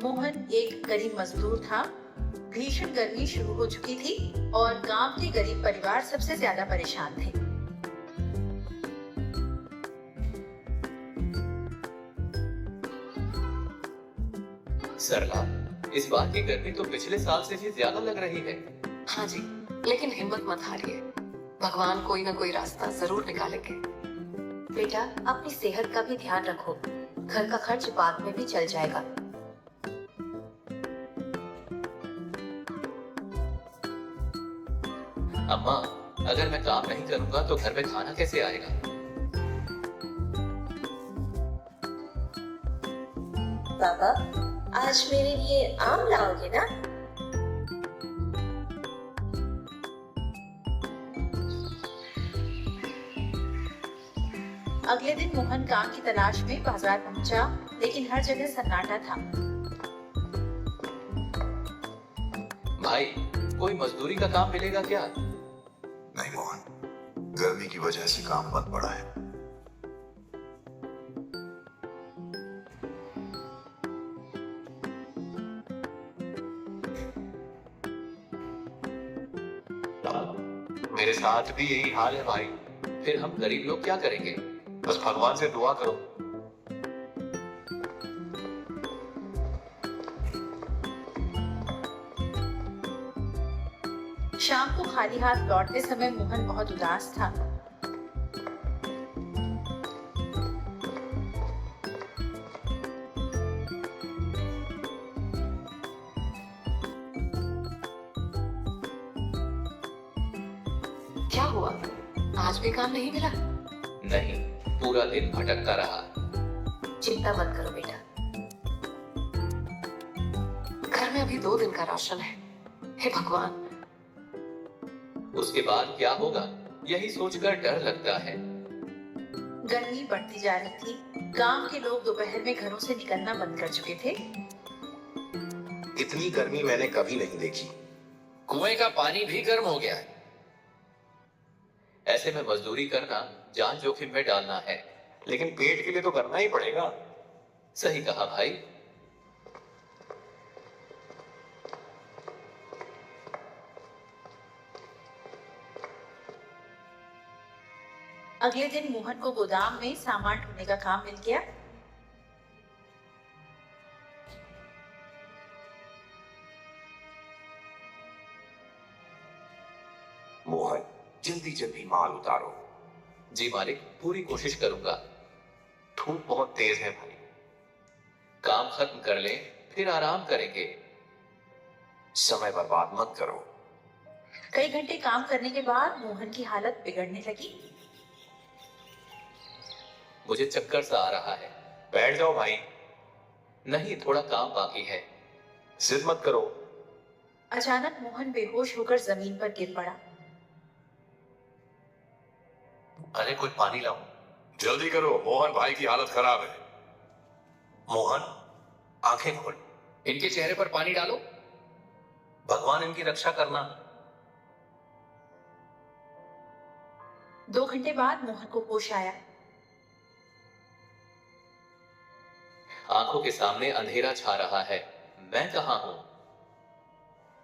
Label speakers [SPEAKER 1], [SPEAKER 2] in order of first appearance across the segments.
[SPEAKER 1] मोहन एक गरीब मजदूर था। भीषण गर्मी शुरू हो चुकी थी और गांव के गरीब परिवार सबसे ज्यादा परेशान थे।
[SPEAKER 2] सरला, इस बार की गर्मी तो पिछले साल से भी ज्यादा लग रही है।
[SPEAKER 3] हाँ जी, लेकिन हिम्मत मत हारिए। भगवान कोई ना कोई रास्ता जरूर निकालेंगे।
[SPEAKER 4] बेटा, अपनी सेहत का भी ध्यान रखो। घर का खर्च बाद में भी चल जाएगा।
[SPEAKER 2] अम्मा, अगर मैं काम नहीं करूंगा तो घर में खाना कैसे आएगा?
[SPEAKER 4] पापा, आज मेरे लिए आम लाओगे ना?
[SPEAKER 1] अगले दिन मोहन काम की तलाश में बाजार पहुंचा, लेकिन हर जगह सन्नाटा था।
[SPEAKER 2] भाई, कोई मजदूरी का काम मिलेगा क्या?
[SPEAKER 5] नहीं मोहन, गर्मी की वजह से काम बंद पड़ा है।
[SPEAKER 2] मेरे साथ भी यही हाल है भाई। फिर हम गरीब लोग क्या करेंगे? बस भगवान से दुआ करो।
[SPEAKER 1] शाम को खाली हाथ लौटते समय मोहन बहुत उदास था।
[SPEAKER 3] क्या हुआ? आज भी काम नहीं मिला?
[SPEAKER 2] नहीं, पूरा दिन भटकता रहा।
[SPEAKER 4] चिंता मत करो बेटा।
[SPEAKER 3] घर में अभी 2 दिन का राशन है। हे भगवान।
[SPEAKER 2] उसके बाद क्या होगा, यही सोचकर डर लगता है।
[SPEAKER 1] गर्मी बढ़ती जा रही थी। गांव के लोग दोपहर में घरों से निकलना बंद कर चुके थे।
[SPEAKER 6] इतनी गर्मी मैंने कभी नहीं देखी।
[SPEAKER 2] कुएं का पानी भी गर्म हो गया है। ऐसे में मजदूरी करना जान जोखिम में डालना है।
[SPEAKER 6] लेकिन पेट के लिए तो करना ही पड़ेगा।
[SPEAKER 2] सही कहा भाई।
[SPEAKER 1] अगले दिन मोहन को गोदाम में सामान ढोने का काम मिल गया।
[SPEAKER 6] मोहन, जल्दी जल्दी माल उतारो।
[SPEAKER 2] जी मालिक, पूरी कोशिश करूंगा।
[SPEAKER 6] धूप बहुत तेज है भाई।
[SPEAKER 2] काम खत्म कर लें, फिर आराम करेंगे।
[SPEAKER 6] समय बर्बाद मत करो।
[SPEAKER 1] कई घंटे काम करने के बाद मोहन की हालत बिगड़ने लगी।
[SPEAKER 2] मुझे चक्कर सा आ रहा है।
[SPEAKER 6] बैठ जाओ भाई।
[SPEAKER 2] नहीं, थोड़ा काम बाकी है।
[SPEAKER 6] जिद मत करो।
[SPEAKER 1] अचानक मोहन बेहोश होकर जमीन पर गिर पड़ा।
[SPEAKER 2] अरे, कुछ पानी लाओ।
[SPEAKER 5] जल्दी करो, मोहन भाई की हालत खराब है।
[SPEAKER 7] मोहन, आंखें खोल।
[SPEAKER 2] इनके चेहरे पर पानी डालो।
[SPEAKER 7] भगवान इनकी रक्षा करना।
[SPEAKER 1] 2 घंटे बाद मोहन को होश आया।
[SPEAKER 2] आंखों के सामने अंधेरा छा रहा है। मैं कहाँ हूँ?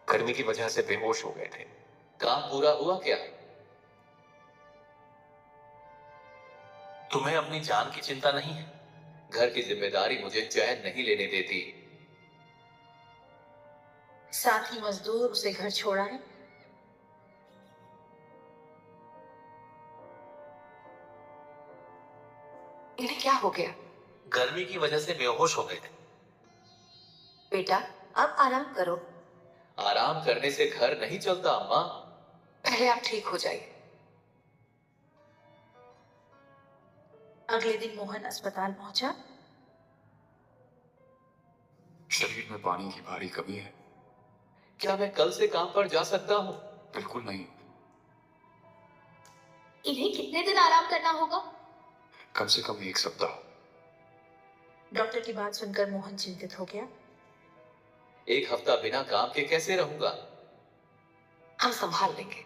[SPEAKER 6] गर्मी की वजह से बेहोश हो गए थे।
[SPEAKER 2] काम पूरा हुआ क्या?
[SPEAKER 7] तुम्हें अपनी जान की चिंता नहीं है?
[SPEAKER 2] घर की जिम्मेदारी मुझे चैन नहीं लेने देती।
[SPEAKER 1] साथी मजदूर उसे घर छोड़ आए।
[SPEAKER 3] इन्हें क्या हो गया?
[SPEAKER 7] गर्मी की वजह से बेहोश हो गए थे।
[SPEAKER 4] बेटा, अब आराम करो।
[SPEAKER 2] आराम करने से घर नहीं चलता अम्मा।
[SPEAKER 3] पहले आप ठीक हो जाइए।
[SPEAKER 1] अगले दिन मोहन अस्पताल पहुंचा।
[SPEAKER 5] शरीर में पानी की भारी कमी है।
[SPEAKER 2] क्या मैं कल से काम पर जा सकता हूँ?
[SPEAKER 5] बिल्कुल नहीं।
[SPEAKER 4] इन्हें कितने दिन आराम करना होगा?
[SPEAKER 5] कम से कम 1 सप्ताह।
[SPEAKER 1] डॉक्टर की बात सुनकर मोहन चिंतित हो गया।
[SPEAKER 2] 1 हफ्ता बिना काम के कैसे रहूंगा?
[SPEAKER 3] हम संभाल लेंगे।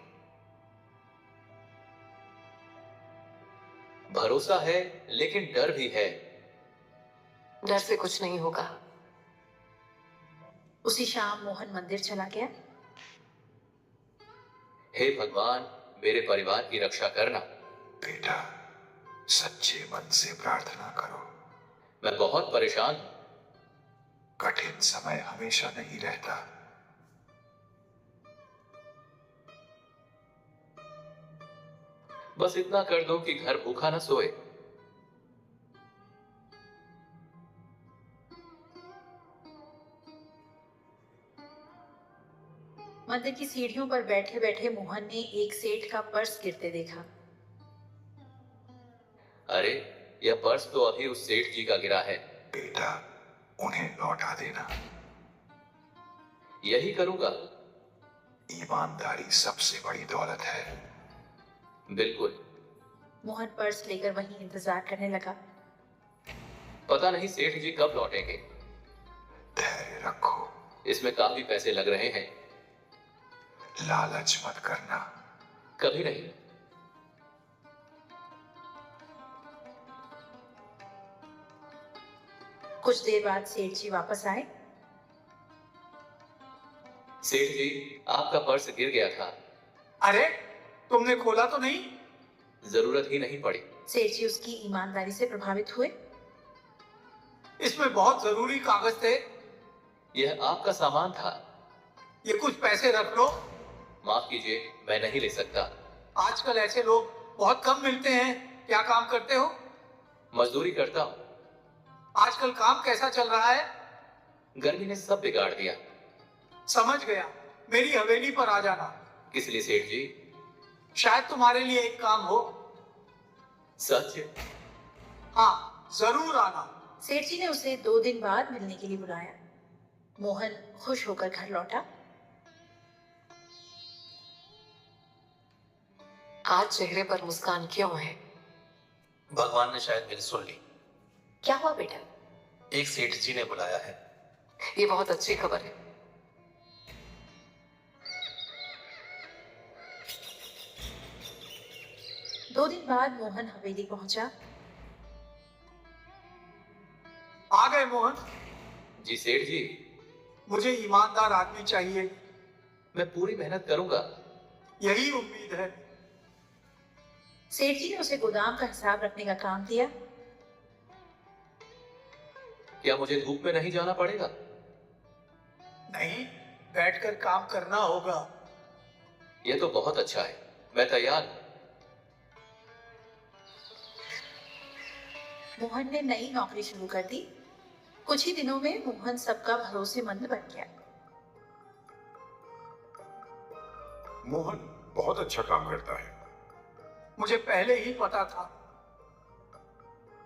[SPEAKER 2] भरोसा है, लेकिन डर भी है।
[SPEAKER 3] डर से कुछ नहीं होगा।
[SPEAKER 1] उसी शाम मोहन मंदिर चला गया।
[SPEAKER 2] हे भगवान, मेरे परिवार की रक्षा करना।
[SPEAKER 5] बेटा, सच्चे मन से प्रार्थना करो।
[SPEAKER 2] मैं बहुत परेशान हूं।
[SPEAKER 5] कठिन समय हमेशा नहीं रहता।
[SPEAKER 2] बस इतना कर दो कि घर भूखा न सोए।
[SPEAKER 1] मंदिर की सीढ़ियों पर बैठे बैठे मोहन ने एक सेठ का पर्स गिरते देखा।
[SPEAKER 2] अरे, यह पर्स तो अभी उस सेठ जी का गिरा है।
[SPEAKER 5] बेटा, उन्हें लौटा देना।
[SPEAKER 2] यही करूंगा।
[SPEAKER 5] ईमानदारी सबसे बड़ी दौलत है।
[SPEAKER 2] बिल्कुल।
[SPEAKER 1] मोहन पर्स लेकर वहीं इंतजार करने लगा।
[SPEAKER 2] पता नहीं सेठ जी कब लौटेंगे।
[SPEAKER 5] धैर्य रखो।
[SPEAKER 2] इसमें काफी पैसे लग रहे हैं।
[SPEAKER 5] लालच मत करना।
[SPEAKER 2] कभी नहीं।
[SPEAKER 1] कुछ देर बाद सेठ जी वापस आए।
[SPEAKER 2] सेठ जी, आपका पर्स गिर गया था।
[SPEAKER 8] अरे, तुमने खोला तो नहीं?
[SPEAKER 2] जरूरत ही नहीं पड़ी।
[SPEAKER 1] सेठ जी उसकी ईमानदारी से प्रभावित हुए।
[SPEAKER 8] इसमें बहुत जरूरी कागज थे।
[SPEAKER 2] यह आपका सामान था।
[SPEAKER 8] ये कुछ पैसे रख लो।
[SPEAKER 2] माफ कीजिए, मैं नहीं ले सकता।
[SPEAKER 8] आजकल ऐसे लोग बहुत कम मिलते हैं। क्या काम करते हो?
[SPEAKER 2] मजदूरी करता हूँ।
[SPEAKER 8] आजकल काम कैसा चल रहा है?
[SPEAKER 2] गर्मी ने सब बिगाड़ दिया।
[SPEAKER 8] समझ गया। मेरी हवेली पर आ जाना।
[SPEAKER 2] किस लिए सेठ जी?
[SPEAKER 8] शायद तुम्हारे लिए एक काम हो।
[SPEAKER 2] सच?
[SPEAKER 8] हाँ, जरूर आना।
[SPEAKER 1] सेठ जी ने उसे 2 दिन बाद मिलने के लिए बुलाया। मोहन खुश होकर घर लौटा।
[SPEAKER 3] आज चेहरे पर मुस्कान क्यों है?
[SPEAKER 7] भगवान ने शायद मेरी सुन ली।
[SPEAKER 4] क्या हुआ बेटा?
[SPEAKER 7] एक सेठ जी ने बुलाया है।
[SPEAKER 3] ये बहुत अच्छी खबर है।
[SPEAKER 1] दो दिन बाद मोहन हवेली पहुंचा।
[SPEAKER 8] आ गए मोहन।
[SPEAKER 2] जी सेठ जी।
[SPEAKER 8] मुझे ईमानदार आदमी चाहिए।
[SPEAKER 2] मैं पूरी मेहनत करूंगा।
[SPEAKER 8] यही उम्मीद है।
[SPEAKER 1] सेठ जी ने उसे गोदाम का हिसाब रखने का काम दिया।
[SPEAKER 2] क्या मुझे धूप में नहीं जाना पड़ेगा?
[SPEAKER 8] नहीं, बैठकर काम करना होगा।
[SPEAKER 2] यह तो बहुत अच्छा है। मैं तैयार हूं।
[SPEAKER 1] मोहन ने नई नौकरी शुरू कर दी। कुछ ही दिनों में मोहन सबका भरोसेमंद बन गया।
[SPEAKER 5] मोहन बहुत अच्छा काम करता है।
[SPEAKER 8] मुझे पहले ही पता था।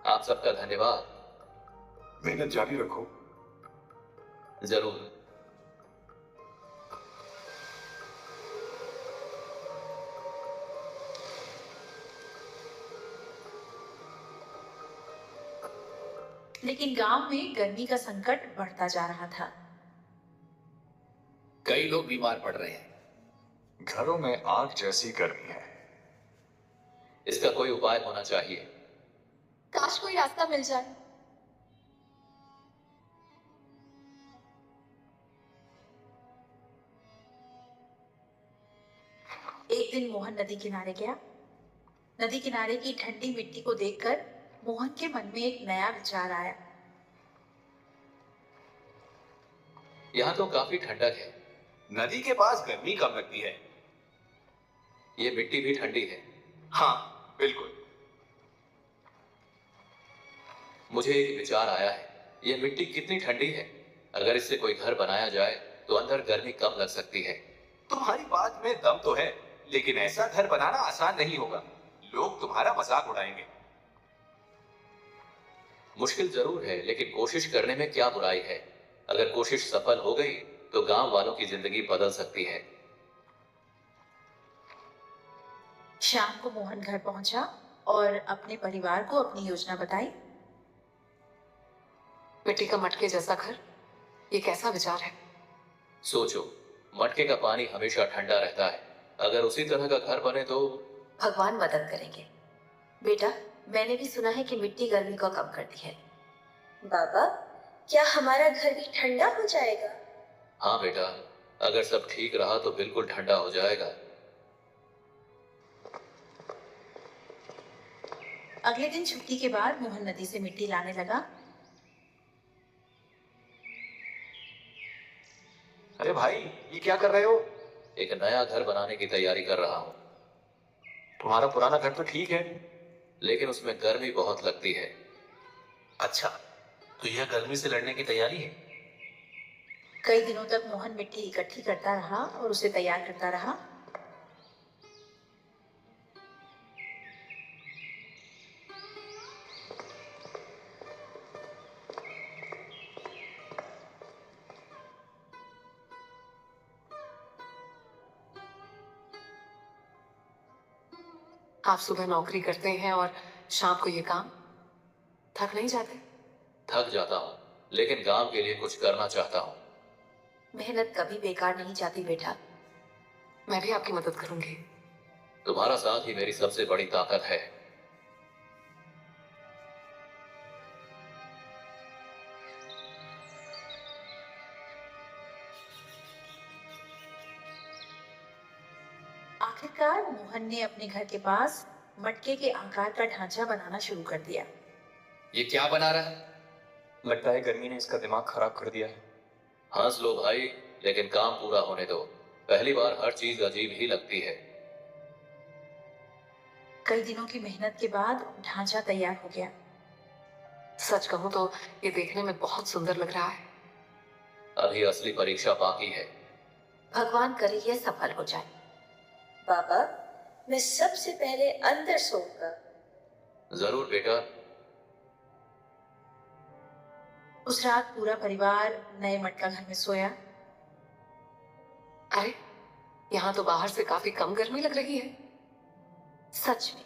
[SPEAKER 2] आप सबका धन्यवाद।
[SPEAKER 5] मेहनत जारी रखो।
[SPEAKER 2] जरूर।
[SPEAKER 1] लेकिन गांव में गर्मी का संकट बढ़ता जा रहा था।
[SPEAKER 6] कई लोग बीमार पड़ रहे हैं।
[SPEAKER 5] घरों में आग जैसी गर्मी है।
[SPEAKER 2] इसका कोई उपाय होना चाहिए।
[SPEAKER 4] काश कोई रास्ता मिल जाए।
[SPEAKER 1] एक दिन मोहन नदी किनारे गया। नदी किनारे की ठंडी मिट्टी को देखकर मोहन के मन में एक नया विचार आया।
[SPEAKER 2] यहाँ तो काफी ठंडक है।
[SPEAKER 6] नदी के पास गर्मी कम लगती है।
[SPEAKER 2] ये मिट्टी भी ठंडी है।
[SPEAKER 6] हाँ, बिल्कुल।
[SPEAKER 2] मुझे एक विचार आया है। यह मिट्टी कितनी ठंडी है। अगर इससे कोई घर बनाया जाए तो अंदर गर्मी कम लग सकती है।
[SPEAKER 6] तुम्हारी बात में दम तो है, लेकिन ऐसा घर बनाना आसान नहीं होगा। लोग तुम्हारा मजाक उड़ाएंगे।
[SPEAKER 2] मुश्किल जरूर है, लेकिन कोशिश करने में क्या बुराई है। अगर कोशिश सफल हो गई तो गांव वालों की जिंदगी बदल सकती है।
[SPEAKER 1] शाम को मोहन घर पहुंचा और अपने परिवार को अपनी योजना बताई।
[SPEAKER 3] मिट्टी का मटके जैसा घर, ये कैसा विचार है?
[SPEAKER 2] सोचो, मटके का पानी हमेशा ठंडा रहता है। अगर उसी तरह का घर बने तो
[SPEAKER 4] भगवान मदद करेंगे। बेटा, मैंने भी सुना है कि मिट्टी गर्मी को कम करती है।
[SPEAKER 9] बाबा, क्या हमारा घर भी ठंडा हो जाएगा?
[SPEAKER 2] हाँ बेटा, अगर सब ठीक रहा तो बिल्कुल ठंडा हो जाएगा।
[SPEAKER 1] अगले दिन छुट्टी के बाद मोहन नदी से मिट्टी लाने लगा।
[SPEAKER 6] अरे भाई, ये क्या कर रहे हो?
[SPEAKER 2] एक नया घर बनाने की तैयारी कर रहा हूँ,
[SPEAKER 6] तुम्हारा पुराना घर तो ठीक है।
[SPEAKER 2] लेकिन उसमें गर्मी बहुत लगती है।
[SPEAKER 7] अच्छा, तो यह गर्मी से लड़ने की तैयारी है।
[SPEAKER 1] कई दिनों तक मोहन मिट्टी इकट्ठी करता रहा और उसे तैयार करता रहा।
[SPEAKER 3] आप सुबह नौकरी करते हैं और शाम को ये काम, थक नहीं जाते?
[SPEAKER 2] थक जाता हूँ, लेकिन गांव के लिए कुछ करना चाहता हूँ।
[SPEAKER 4] मेहनत कभी बेकार नहीं जाती बेटा।
[SPEAKER 3] मैं भी आपकी मदद करूंगी।
[SPEAKER 2] तुम्हारा साथ ही मेरी सबसे बड़ी ताकत है।
[SPEAKER 1] आखिरकार मोहन ने अपने घर के पास मटके के आकार का ढांचा बनाना शुरू कर दिया।
[SPEAKER 2] ये क्या बना रहा है?
[SPEAKER 6] लगता है गर्मी ने इसका दिमाग खराब कर दिया है।
[SPEAKER 2] हंस लो भाई, लेकिन काम पूरा होने दो। पहली बार हर चीज अजीब ही लगती है।
[SPEAKER 1] कई दिनों की मेहनत के बाद ढांचा तैयार हो गया।
[SPEAKER 3] सच कहूं तो ये देखने में बहुत सुंदर लग रहा है।
[SPEAKER 2] अभी असली परीक्षा बाकी है।
[SPEAKER 4] भगवान करे यह सफल हो जाए।
[SPEAKER 9] बाबा, मैं सबसे पहले अंदर सोऊंगा।
[SPEAKER 2] जरूर बेटा।
[SPEAKER 1] उस रात पूरा परिवार नए मटका घर में सोया।
[SPEAKER 3] अरे, यहाँ तो बाहर से काफी कम गर्मी लग रही है।
[SPEAKER 4] सच में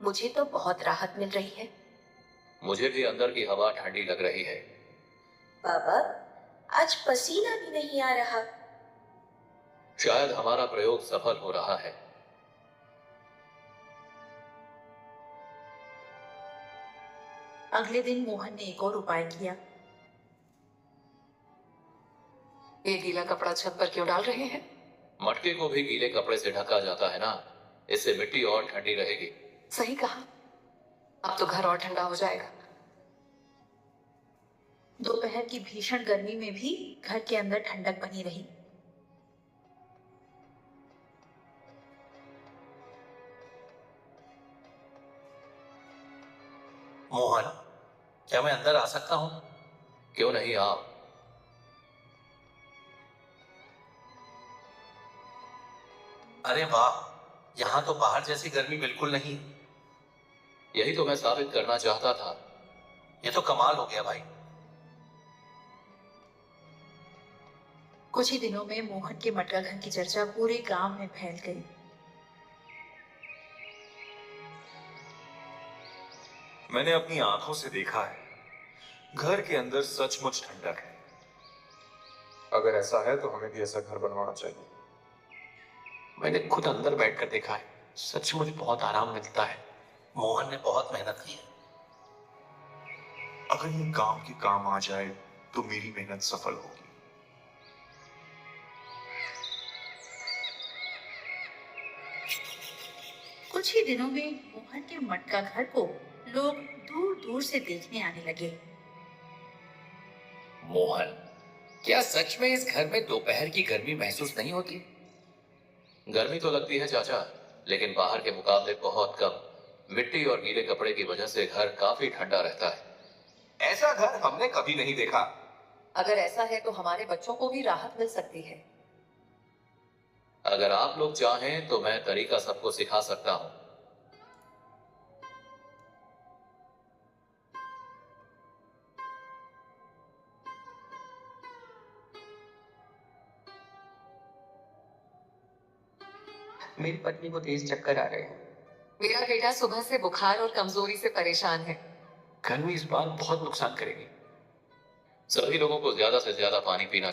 [SPEAKER 4] मुझे तो बहुत राहत मिल रही है।
[SPEAKER 2] मुझे भी अंदर की हवा ठंडी लग रही है।
[SPEAKER 9] बाबा, आज पसीना भी नहीं आ रहा।
[SPEAKER 2] शायद हमारा प्रयोग सफल हो रहा है।
[SPEAKER 1] अगले दिन मोहन ने एक और उपाय किया।
[SPEAKER 3] ये गीला कपड़ा छत पर क्यों डाल रहे हैं?
[SPEAKER 2] मटके को भी गीले कपड़े से ढका जाता है ना, इससे मिट्टी और ठंडी रहेगी।
[SPEAKER 3] सही कहा। अब तो घर और ठंडा हो जाएगा।
[SPEAKER 1] दोपहर की भीषण गर्मी में भी घर के अंदर ठंडक बनी रही।
[SPEAKER 7] मोहन, क्या मैं अंदर आ सकता हूँ?
[SPEAKER 2] क्यों नहीं, आप।
[SPEAKER 7] अरे वाह, यहाँ तो बाहर जैसी गर्मी बिल्कुल नहीं।
[SPEAKER 2] यही तो मैं साबित करना चाहता था।
[SPEAKER 7] ये तो कमाल हो गया भाई।
[SPEAKER 1] कुछ ही दिनों में मोहन के मटका घर की चर्चा पूरे गांव में फैल गई।
[SPEAKER 6] मैंने अपनी आंखों से देखा है, घर के अंदर सचमुच ठंडक है। अगर ऐसा है तो हमें भी ऐसा घर बनवाना चाहिए।
[SPEAKER 8] मैंने खुद अंदर बैठकर देखा है, सचमुच बहुत आराम मिलता है।
[SPEAKER 7] मोहन ने बहुत मेहनत की है।
[SPEAKER 5] अगर ये काम के काम आ जाए तो मेरी मेहनत सफल होगी।
[SPEAKER 1] कुछ ही दिनों में मोहन के मटका घर को लोग दूर दूर से देखने आने लगे।
[SPEAKER 10] मोहन, क्या सच में इस घर में दोपहर की गर्मी महसूस नहीं होती?
[SPEAKER 2] गर्मी तो लगती है चाचा, लेकिन बाहर के मुकाबले बहुत कम। मिट्टी और गीले कपड़े की वजह से घर काफी ठंडा रहता है।
[SPEAKER 6] ऐसा घर हमने कभी नहीं देखा।
[SPEAKER 3] अगर ऐसा है तो हमारे बच्चों को भी राहत मिल सकती है।
[SPEAKER 2] अगर आप लोग चाहें तो मैं तरीका सबको सिखा सकता हूँ।
[SPEAKER 8] मेरी पत्नी को तेज चक्कर आ रहे हैं।
[SPEAKER 3] मेरा बेटा सुबह से बुखार और कमजोरी से परेशान है।
[SPEAKER 8] गर्मी इस बार बहुत नुकसान करेगी।
[SPEAKER 2] सभी लोगों को ज्यादा से ज्यादा पानी पीना